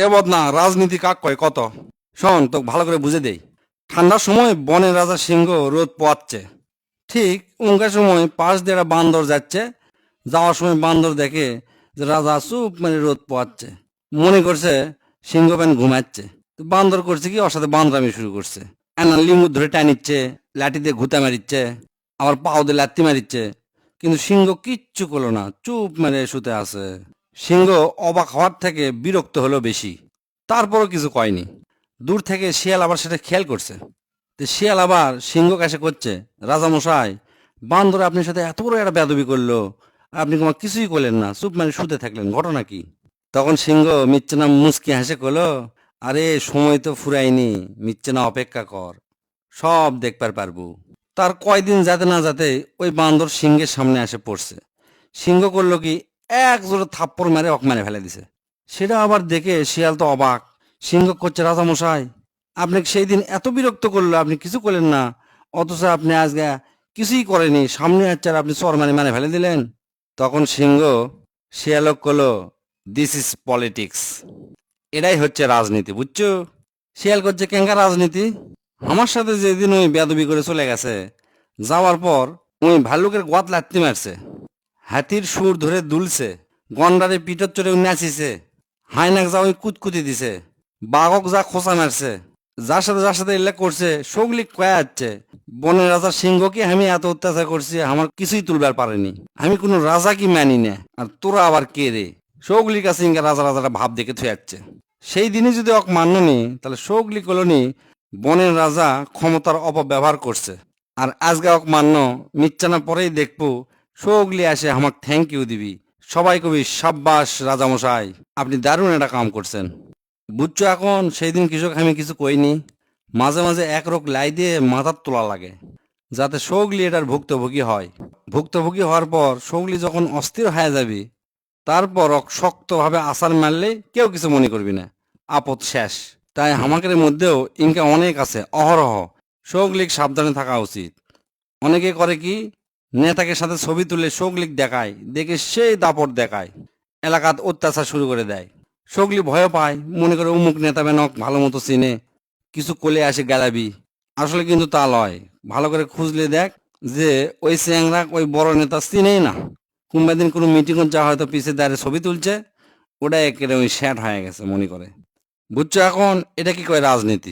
এ বদনা রাজনীতি কাক কয় কত। শোন তোকে ভালো করে বুঝে দেই। ঠান্ডার সময় বনের রাজা সিংহ রোদ পোয়াচ্ছে, ঠিক উনকার সময় পাশ দিয়ে একটা বান্দর যাচ্ছে। যাওয়ার সময় বান্দর দেখে যে রাজা চুপ মানে রোদ পোয়াচ্ছে, মনে করছে সিংহ প্যান ঘুমাচ্ছে। তো বান্দর করছে কি, ওর সাথে বান্দরামি শুরু করছে। এনা লিঙ্গুর ধরে টানিচ্ছে, লাঠি দিয়ে ঘুতা মারিচ্ছে, আবার পাও দিয়ে লাত্তি মারিচ্ছে। কিন্তু সিংহ কিচ্ছু করলো না, চুপ মেরে শুতে আছে। সিংহ অবাক হওয়ার থেকে বিরক্ত হলো বেশি, তারপরও কিছু কয়নি। দূর থেকে শিয়াল আবার সেটা খেয়াল করছে। তো শিয়াল আবার সিংহ কাছে করছে, রাজা মশাই, বান্দর আপনার সাথে এত বড় একটা বেয়াদবি করলো, আপনি তোমার কিছুই করলেন না, চুপ মানে শুতে থাকলেন, ঘটনা কি? তখন সিংহ মিচ্ছে না মুচকি হাসে কলো, আরে সময় তো ফুরায়নি, মিচ্ছে না অপেক্ষা কর, সব দেখবার পারবো। তার কয়দিন যাতে না যাতে ওই বান্দর সিংহের সামনে এসে পড়ছে। সিংহ করলো কি, এক জোরে থাপ্পড় মেরে অক মেরে ফেলে দিছে। সেটা আবার দেখে শিয়াল তো অবাক। সিংহ করছে, রাজা মশাই, আপনাকে সেই দিন এত বিরক্ত করলো, আপনি কিছু করলেন না, অথচ আপনি আজকে কিছুই করেনি, সামনে আসছে আর আপনি চর মানে মানে ফেলে দিলেন। তখন সিংহ শিয়ালক করলো, দিস ইজ পলিটিক্স, এটাই হচ্ছে রাজনীতি, বুঝছো? শিয়াল করছে, কেঙ্কা রাজনীতি? আমার সাথে যেদিন ওই বেয়াদবি করে চলে গেছে, যাওয়ার পর ওই ভাল্লুকের গোয়াত লাত্তি মারছে, হাতির সুর ধরে দুলছে, গন্ডারে পিঠত চড়ে নাচিছে, হাইনাক যা ওই কুতকুতি দিছে, বাঘক যা খোঁচা মারছে, যার সাথে এলে করছে সগলি কয়া যাচ্ছে, বনের রাজা সিংহকে আমি এত অত্যাচার করছি, আমার কিছুই তুলবার পারেনি, আমি কোনো রাজা কি মানি না, আর তোরা আবার কে রে? সগলির কাছে ইনকা রাজা রাজাটা ভাব দেখে থুয়ে যাচ্ছে। সেই দিনই যদি অক মান্যনি, তাহলে সগলি কলোনি বনের রাজা ক্ষমতার অপব্যবহার করছে। আর আজকে অক মান্য, মিচ্ছানা পরেই দেখবো সগলি আসে আমাক থ্যাংক ইউ দিবি, সবাই কবি সাব্বাস রাজামশাই, আপনি দারুণ একটা কাম করছেন। বুঝছো? এখন সেই দিন কৃষক আমি কিছু কইনি, মাঝে মাঝে এক রোগ লাই দিয়ে মাথার তোলা লাগে, যাতে সগলি এটার ভুক্তভোগী হয়। ভুক্তভোগী হওয়ার পর সগলি যখন অস্থির হয়ে যাবি, তারপর শক্তভাবে আছাড় মারলে কেউ কিছু মনে করবি না, আপদ শেষ। তাই হামাকের মধ্যেও ইনকা অনেক আছে অহরহ, সগলিক সাবধানে থাকা উচিত। অনেকে করে কি, নেতাকে সাথে ছবি তুলে সগলিক দেখায়, দেখে সেই দাপট দেখায়, এলাকাত অত্যাচার শুরু করে দেয়। সগলি ভয় পায়, মনে করে উমুক নেতা বেনক ভালো মতো চিনে, কিছু কোলে আসে গেলাবি। আসলে কিন্তু তা লয়, ভালো করে খুঁজলে দেখ যে ওই চ্যাংরা ওই বড় নেতা চিনেই না। কোনদিন কোনো মিটিং যা হয়তো পিছিয়ে দাঁড়িয়ে ছবি তুলছে, ওটা একেবারে ওই শ্যাট হয়ে গেছে মনে করে। বুঝছো? এখন এটা কি কয় রাজনীতি।